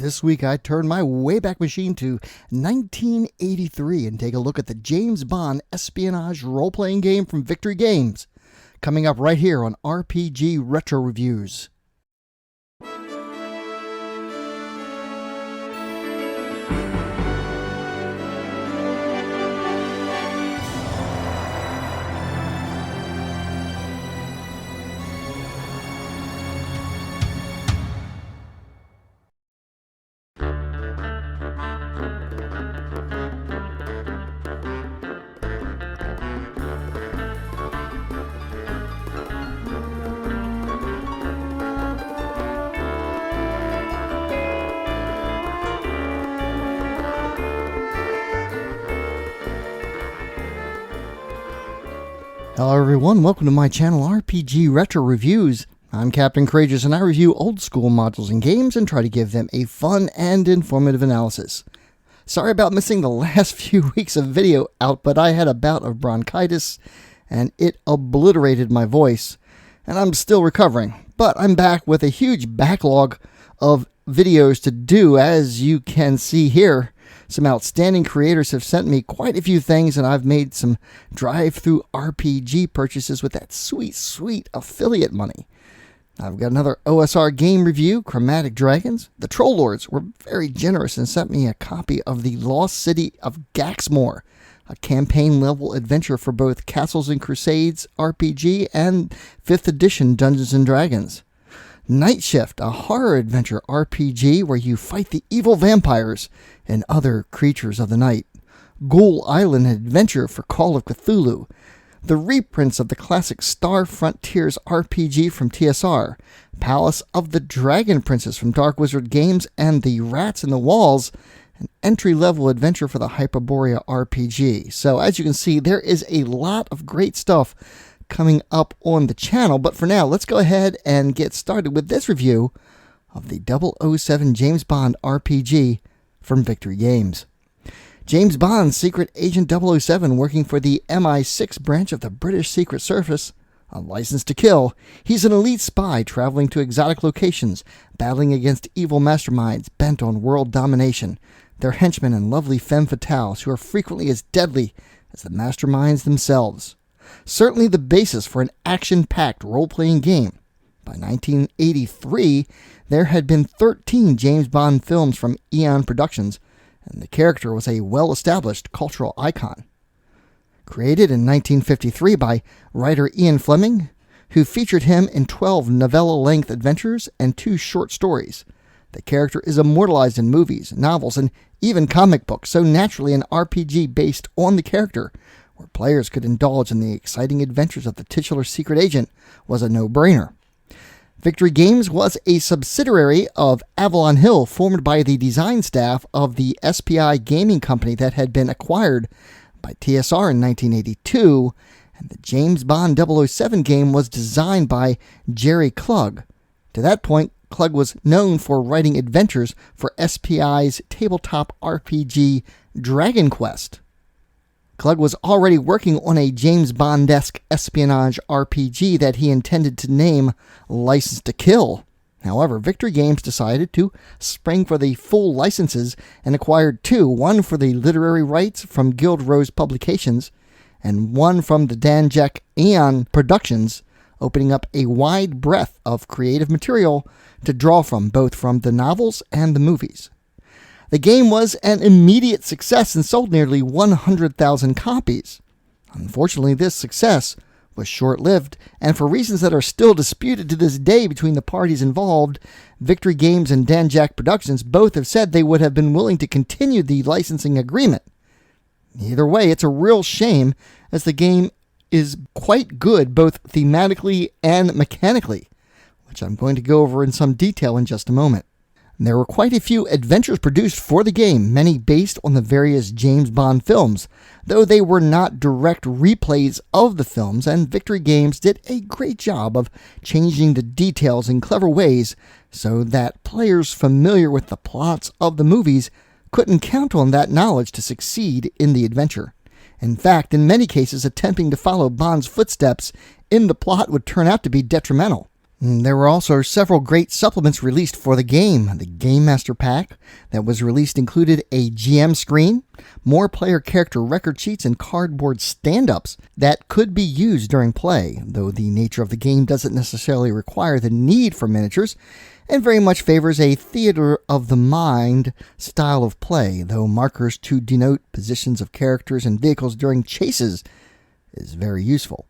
This week I turn my Wayback Machine to 1983 and take a look at the James Bond espianage role-playing game from Victory Games. Coming up right here on RPG Retro Reviews. Hello everyone, welcome to my channel RPG Retro Reviews. I'm Captain Courageous and I review old school modules and games and try to give them a fun and informative analysis. Sorry about missing the last few weeks of video out, but I had a bout of bronchitis and it obliterated my voice, and I'm still recovering. But I'm back with a huge backlog of videos to do, as you can see here. Some outstanding creators have sent me quite a few things, and I've made some drive-through RPG purchases with that sweet, sweet affiliate money. I've got another OSR game review, Chromatic Dragons. The Troll Lords were very generous and sent me a copy of The Lost City of Gaxmore, a campaign-level adventure for both Castles and Crusades RPG and 5th edition Dungeons & Dragons. Night Shift, a horror adventure RPG where you fight the evil vampires and other creatures of the night. Ghoul Island Adventure for Call of Cthulhu. The reprints of the classic Star Frontiers RPG from TSR. Palace of the Dragon Princess from Dark Wizard Games, and The Rats in the Walls, an entry-level adventure for the Hyperborea RPG. So as you can see, there is a lot of great stuff coming up on the channel, but for now, let's go ahead and get started with this review of the 007 James Bond RPG from Victory Games. James Bond, Secret Agent 007, working for the MI6 branch of the British Secret Service, a license to kill. He's an elite spy traveling to exotic locations, battling against evil masterminds bent on world domination. They're henchmen and lovely femme fatales who are frequently as deadly as the masterminds themselves. Certainly the basis for an action-packed role-playing game. By 1983, there had been 13 James Bond films from Eon Productions, and the character was a well-established cultural icon. Created in 1953 by writer Ian Fleming, who featured him in 12 novella-length adventures and 2 short stories. The character is immortalized in movies, novels, and even comic books, so naturally an RPG based on the character, where players could indulge in the exciting adventures of the titular secret agent, was a no-brainer. Victory Games was a subsidiary of Avalon Hill, formed by the design staff of the SPI gaming company that had been acquired by TSR in 1982, and the James Bond 007 game was designed by Jerry Klug. To that point, Klug was known for writing adventures for SPI's tabletop RPG Dragon Quest. Klug was already working on a James Bond-esque espionage RPG that he intended to name License to Kill. However, Victory Games decided to spring for the full licenses and acquired 2, one for the literary rights from Guild Rose Publications and one from the Danjak Aeon Productions, opening up a wide breadth of creative material to draw from, both from the novels and the movies. The game was an immediate success and sold nearly 100,000 copies. Unfortunately, this success was short-lived, and for reasons that are still disputed to this day between the parties involved, Victory Games and Danjak Productions both have said they would have been willing to continue the licensing agreement. Either way, it's a real shame, as the game is quite good both thematically and mechanically, which I'm going to go over in some detail in just a moment. There were quite a few adventures produced for the game, many based on the various James Bond films, though they were not direct replays of the films, and Victory Games did a great job of changing the details in clever ways so that players familiar with the plots of the movies couldn't count on that knowledge to succeed in the adventure. In fact, in many cases, attempting to follow Bond's footsteps in the plot would turn out to be detrimental. There were also several great supplements released for the game. The Game Master Pack that was released included a GM screen, more player character record sheets, and cardboard stand-ups that could be used during play, though the nature of the game doesn't necessarily require the need for miniatures, and very much favors a theater of the mind style of play, though markers to denote positions of characters and vehicles during chases is very useful.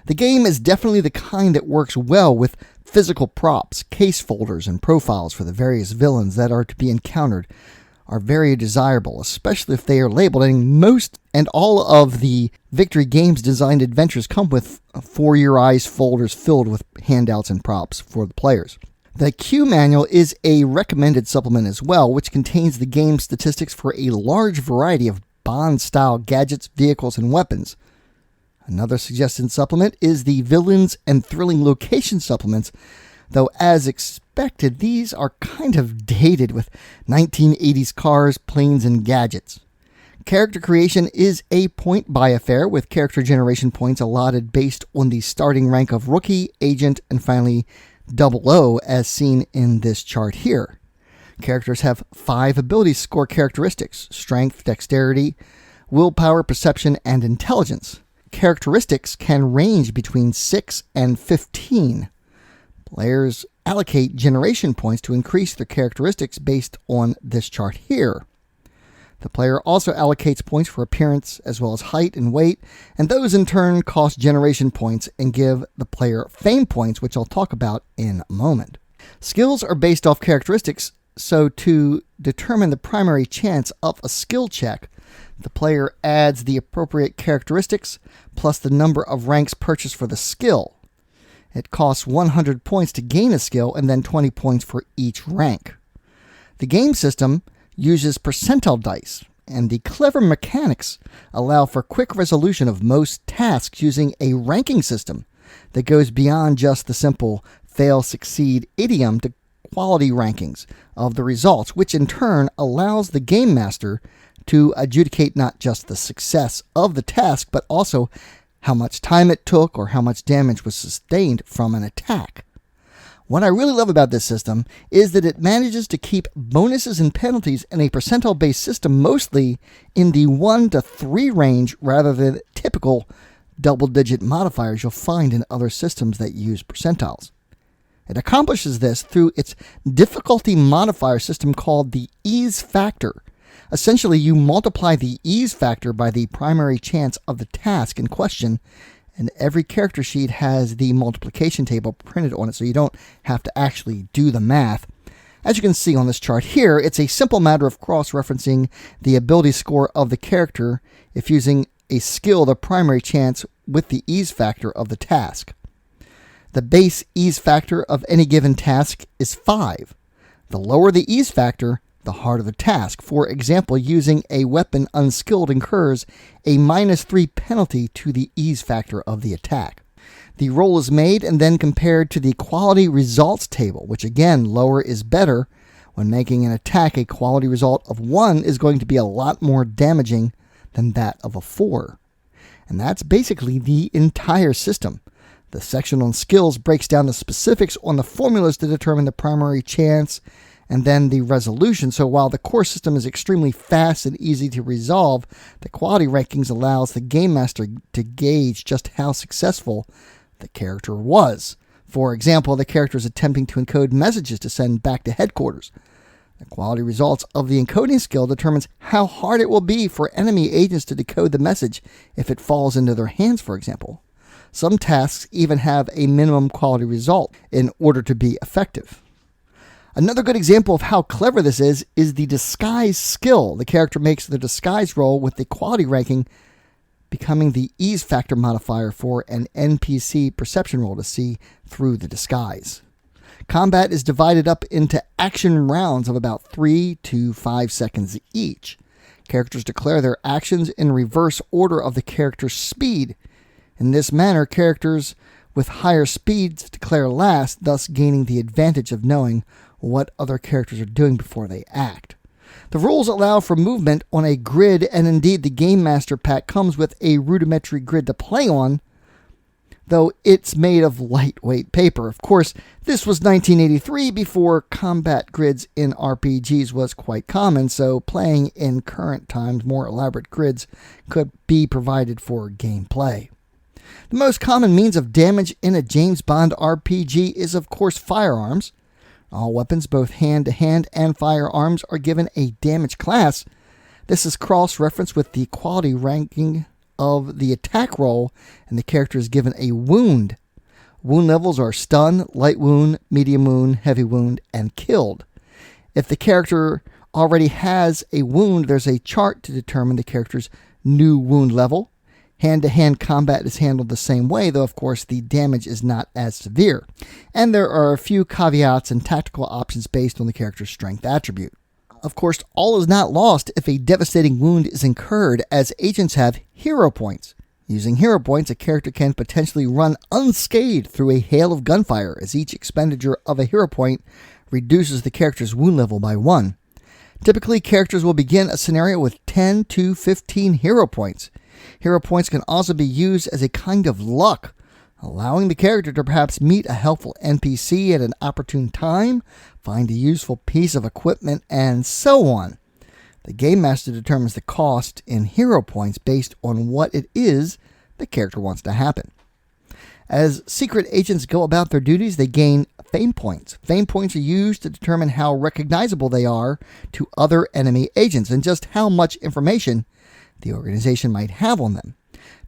The game is definitely the kind that works well with physical props, case folders, and profiles for the various villains that are to be encountered are very desirable, especially if they are labeled, and most and all of the Victory Games designed adventures come with For Your Eyes folders filled with handouts and props for the players. The Q Manual is a recommended supplement as well, which contains the game statistics for a large variety of Bond-style gadgets, vehicles, and weapons. Another suggested supplement is the Villains and Thrilling Location supplements, though as expected, these are kind of dated with 1980s cars, planes, and gadgets. Character creation is a point-buy affair, with character generation points allotted based on the starting rank of Rookie, Agent, and finally 00, as seen in this chart here. Characters have 5 ability score characteristics: Strength, Dexterity, Willpower, Perception, and Intelligence. Characteristics can range between 6 and 15. Players allocate generation points to increase their characteristics based on this chart here. The player also allocates points for appearance as well as height and weight, and those in turn cost generation points and give the player fame points, which I'll talk about in a moment. Skills are based off characteristics, so to determine the primary chance of a skill check, the player adds the appropriate characteristics plus the number of ranks purchased for the skill. It costs 100 points to gain a skill and then 20 points for each rank. The game system uses percentile dice, and the clever mechanics allow for quick resolution of most tasks using a ranking system that goes beyond just the simple fail-succeed idiom to quality rankings of the results, which in turn allows the game master to adjudicate not just the success of the task, but also how much time it took or how much damage was sustained from an attack. What I really love about this system is that it manages to keep bonuses and penalties in a percentile-based system mostly in the 1 to 3 range rather than typical double-digit modifiers you'll find in other systems that use percentiles. It accomplishes this through its difficulty modifier system called the ease factor. Essentially, you multiply the ease factor by the primary chance of the task in question, and every character sheet has the multiplication table printed on it, so you don't have to actually do the math. As you can see on this chart here, it's a simple matter of cross-referencing the ability score of the character if using a skill the primary chance with the ease factor of the task. The base ease factor of any given task is 5. The lower the ease factor, the harder the task. For example, using a weapon unskilled incurs a -3 penalty to the ease factor of the attack. The roll is made and then compared to the quality results table, which again, lower is better. When making an attack, a quality result of 1 is going to be a lot more damaging than that of a 4. And that's basically the entire system. The section on skills breaks down the specifics on the formulas to determine the primary chance and then the resolution. So while the core system is extremely fast and easy to resolve, the quality rankings allows the game master to gauge just how successful the character was. For example, the character is attempting to encode messages to send back to headquarters. The quality results of the encoding skill determines how hard it will be for enemy agents to decode the message if it falls into their hands, for example. Some tasks even have a minimum quality result in order to be effective. Another good example of how clever this is the disguise skill. The character makes the disguise roll with the quality ranking becoming the ease factor modifier for an NPC perception roll to see through the disguise. Combat is divided up into action rounds of about 3 to 5 seconds each. Characters declare their actions in reverse order of the character's speed. In this manner, characters with higher speeds declare last, thus gaining the advantage of knowing what other characters are doing before they act. The rules allow for movement on a grid, and indeed the Game Master Pack comes with a rudimentary grid to play on. though it's made of lightweight paper. Of course, this was 1983, before combat grids in RPGs was quite common, so playing in current times, more elaborate grids could be provided for gameplay. The most common means of damage in a James Bond RPG is, of course, firearms. All weapons, both hand-to-hand and firearms, are given a damage class. This is cross-referenced with the quality ranking of the attack roll, and the character is given a wound. Wound levels are stun, light wound, medium wound, heavy wound, and killed. If the character already has a wound, there's a chart to determine the character's new wound level. Hand-to-hand combat is handled the same way, though of course the damage is not as severe. And there are a few caveats and tactical options based on the character's strength attribute. Of course, all is not lost if a devastating wound is incurred, as agents have hero points. Using hero points, a character can potentially run unscathed through a hail of gunfire, as each expenditure of a hero point reduces the character's wound level by 1. Typically, characters will begin a scenario with 10 to 15 hero points. Hero points can also be used as a kind of luck, allowing the character to perhaps meet a helpful NPC at an opportune time, find a useful piece of equipment, and so on. The Game Master determines the cost in hero points based on what it is the character wants to happen. As secret agents go about their duties, they gain fame points. Fame points are used to determine how recognizable they are to other enemy agents and just how much information the organization might have on them.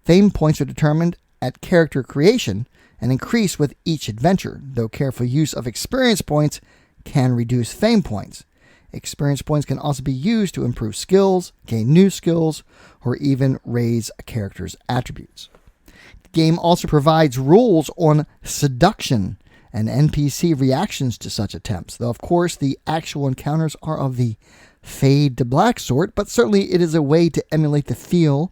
Fame points are determined at character creation and increase with each adventure, though careful use of experience points can reduce fame points. Experience points can also be used to improve skills, gain new skills, or even raise a character's attributes. The game also provides rules on seduction and NPC reactions to such attempts, though of course the actual encounters are of the fade to black sort, but certainly it is a way to emulate the feel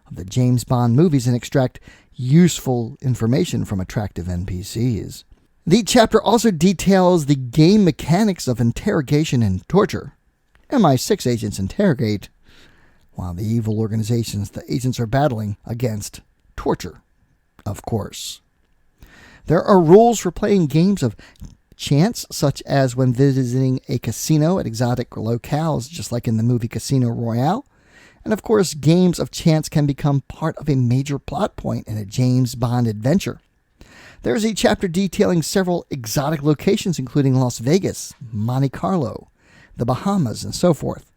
of the James Bond movies and extract useful information from attractive NPCs. The chapter also details the game mechanics of interrogation and torture. MI6 agents interrogate, while the evil organizations the agents are battling against torture, of course. There are rules for playing games of chance, such as when visiting a casino at exotic locales, just like in the movie Casino Royale. And of course, games of chance can become part of a major plot point in a James Bond adventure. There is a chapter detailing several exotic locations, including Las Vegas, Monte Carlo, the Bahamas, and so forth.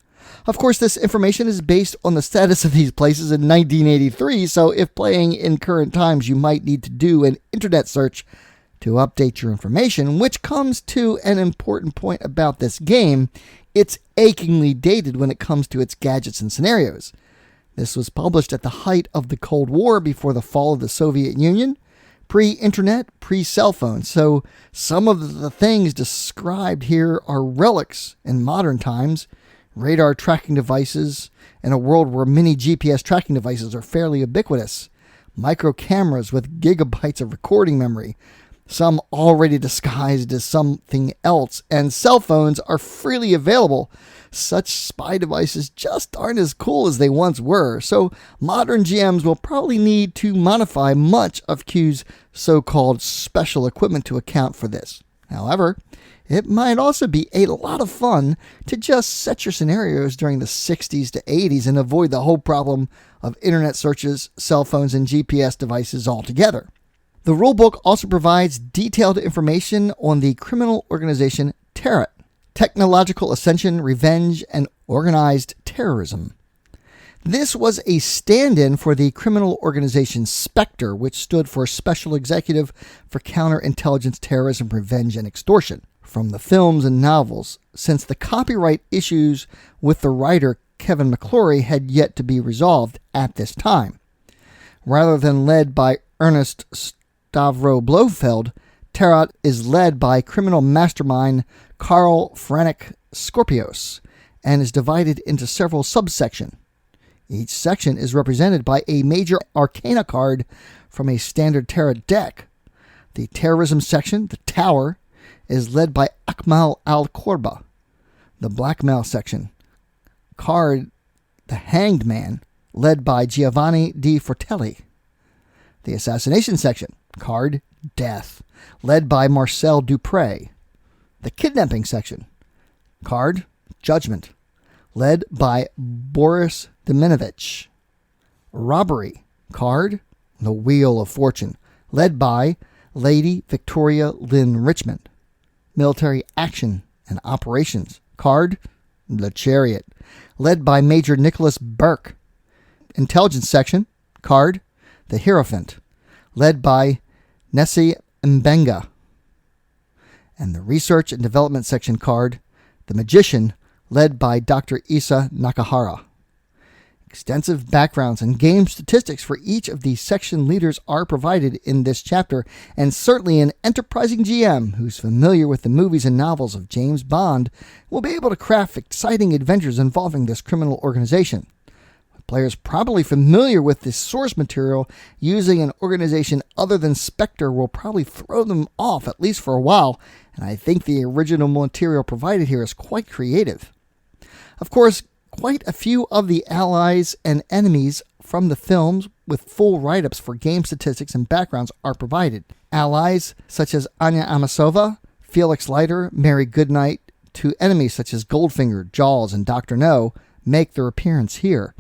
Of course, this information is based on the status of these places in 1983, so if playing in current times, you might need to do an internet search to update your information, which comes to an important point about this game. It's achingly dated when it comes to its gadgets and scenarios. This was published at the height of the Cold War, before the fall of the Soviet Union, pre-internet, pre-cell phone, so some of the things described here are relics in modern times. Radar tracking devices in a world where many GPS tracking devices are fairly ubiquitous. Micro cameras with gigabytes of recording memory, some already disguised as something else, and cell phones are freely available. Such spy devices just aren't as cool as they once were, so modern GMs will probably need to modify much of Q's so-called special equipment to account for this. However, it might also be a lot of fun to just set your scenarios during the 60s to 80s and avoid the whole problem of internet searches, cell phones, and GPS devices altogether. The rulebook also provides detailed information on the criminal organization Terrat, technological ascension, revenge, and organized terrorism. This was a stand-in for the criminal organization Spectre, which stood for Special Executive for Counterintelligence, Terrorism, Revenge, and Extortion, from the films and novels, since the copyright issues with the writer Kevin McClory had yet to be resolved at this time. Rather than led by Ernest Stavro Blofeld, Terrat is led by criminal mastermind Karl Frank Scorpios and is divided into several subsections. Each section is represented by a major arcana card from a standard Terrat deck. The terrorism section, the Tower, is led by Akmal al-Korba. The blackmail section card, the Hanged Man, led by Giovanni di Fortelli. The assassination section, card Death, led by Marcel Dupré. The Kidnapping section, card Judgment, led by Boris Deminovich. Robbery, card The Wheel of Fortune, led by Lady Victoria Lynn Richmond. Military Action and Operations, card The Chariot, led by Major Nicholas Burke. Intelligence section, card The Hierophant, led by Nessie Mbenga. And the Research and Development section card, The Magician, led by Dr. Isa Nakahara. Extensive backgrounds and game statistics for each of these section leaders are provided in this chapter, and certainly an enterprising GM who's familiar with the movies and novels of James Bond will be able to craft exciting adventures involving this criminal organization. Players probably familiar with this source material using an organization other than Spectre will probably throw them off, at least for a while, and I think the original material provided here is quite creative. Of course, quite a few of the allies and enemies from the films with full write-ups for game statistics and backgrounds are provided. Allies such as Anya Amasova, Felix Leiter, Mary Goodnight, to enemies such as Goldfinger, Jaws, and Dr. No make their appearance here.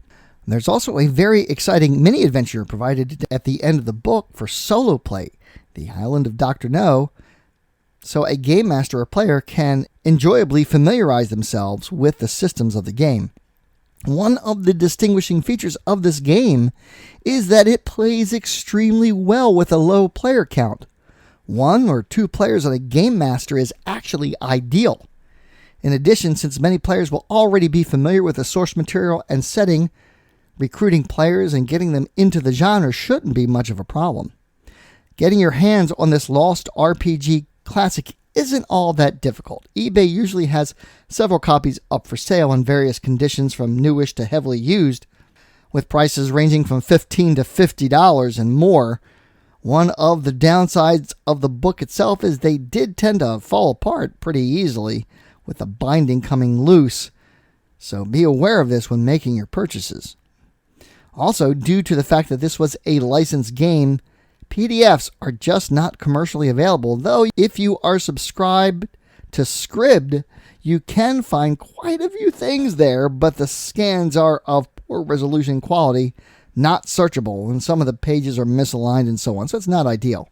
There's also a very exciting mini-adventure provided at the end of the book for solo play, The Island of Dr. No, so a game master or player can enjoyably familiarize themselves with the systems of the game. One of the distinguishing features of this game is that it plays extremely well with a low player count. 1 or 2 players on a game master is actually ideal. In addition, since many players will already be familiar with the source material and setting, recruiting players and getting them into the genre shouldn't be much of a problem. Getting your hands on this Lost RPG Classic isn't all that difficult. eBay usually has several copies up for sale in various conditions from newish to heavily used, with prices ranging from $15 to $50 and more. One of the downsides of the book itself is they did tend to fall apart pretty easily, with the binding coming loose, so be aware of this when making your purchases. Also, due to the fact that this was a licensed game, PDFs are just not commercially available, though if you are subscribed to Scribd, you can find quite a few things there, but the scans are of poor resolution quality, not searchable, and some of the pages are misaligned and so on, so it's not ideal.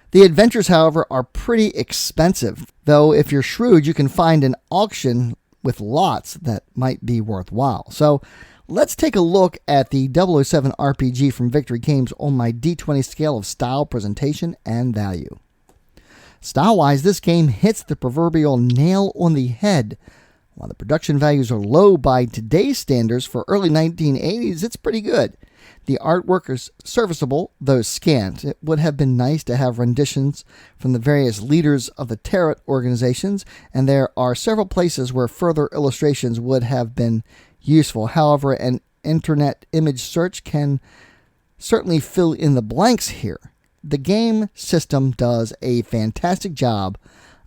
The adventures, however, are pretty expensive, though if you're shrewd, you can find an auction with lots that might be worthwhile. So let's take a look at the 007 RPG from Victory Games on my D20 scale of style, presentation, and value. Style-wise, this game hits the proverbial nail on the head. While the production values are low by today's standards for early 1980s, it's pretty good. The artwork is serviceable, though scant. It would have been nice to have renditions from the various leaders of the Tarot organizations, and there are several places where further illustrations would have been useful. However, an internet image search can certainly fill in the blanks here. The game system does a fantastic job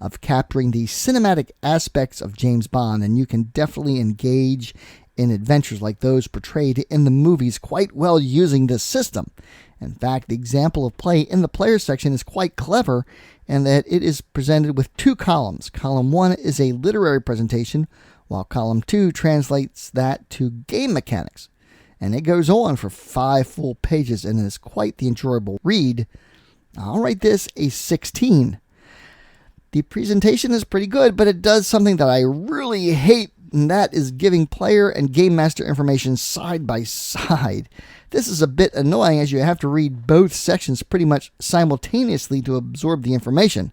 of capturing the cinematic aspects of James Bond, and you can definitely engage in adventures like those portrayed in the movies quite well using this system. In fact, the example of play in the player section is quite clever in that it is presented with 2 columns. Column 1 is a literary presentation, while column 2 translates that to game mechanics. And it goes on for 5 full pages and is quite the enjoyable read. I'll rate this a 16. The presentation is pretty good, but it does something that I really hate, and that is giving player and game master information side by side. This is a bit annoying as you have to read both sections pretty much simultaneously to absorb the information.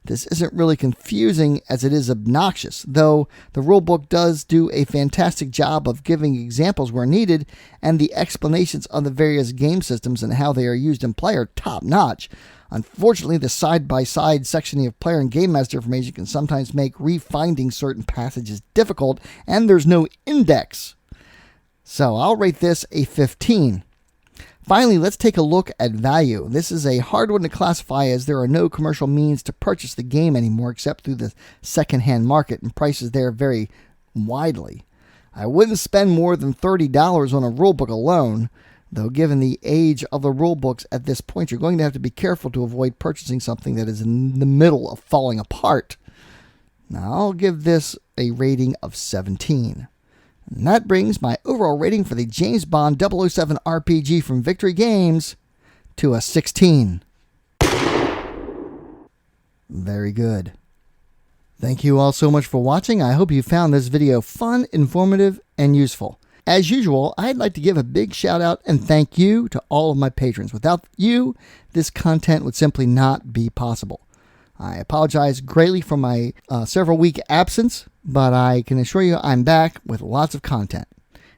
This isn't really confusing as it is obnoxious, though the rulebook does do a fantastic job of giving examples where needed, and the explanations of the various game systems and how they are used in play are top-notch. Unfortunately, the side-by-side sectioning of player and game master information can sometimes make refinding certain passages difficult, and there's no index. So I'll rate this a 15. Finally, let's take a look at value. This is a hard one to classify as there are no commercial means to purchase the game anymore except through the second-hand market, and prices there vary widely. I wouldn't spend more than $30 on a rulebook alone, Though given the age of the rule books at this point, you're going to have to be careful to avoid purchasing something that is in the middle of falling apart. Now, I'll give this a rating of 17. And that brings my overall rating for the James Bond 007 RPG from Victory Games to a 16. Very good. Thank you all so much for watching. I hope you found this video fun, informative, and useful. As usual, I'd like to give a big shout out and thank you to all of my patrons. Without you, this content would simply not be possible. I apologize greatly for my several week absence, but I can assure you I'm back with lots of content.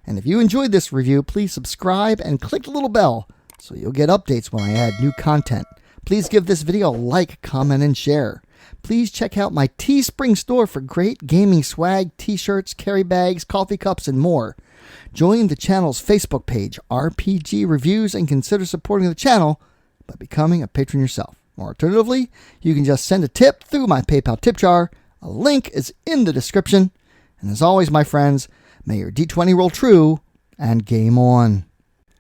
And if you enjoyed this review, please subscribe and click the little bell so you'll get updates when I add new content. Please give this video a like, comment, and share. Please check out my Teespring store for great gaming swag, t-shirts, carry bags, coffee cups, and more. Join the channel's Facebook page, RPG Reviews, and consider supporting the channel by becoming a patron yourself. Or alternatively, you can just send a tip through my PayPal tip jar. A link is in the description. And as always, my friends, may your D20 roll true and game on.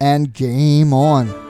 And game on.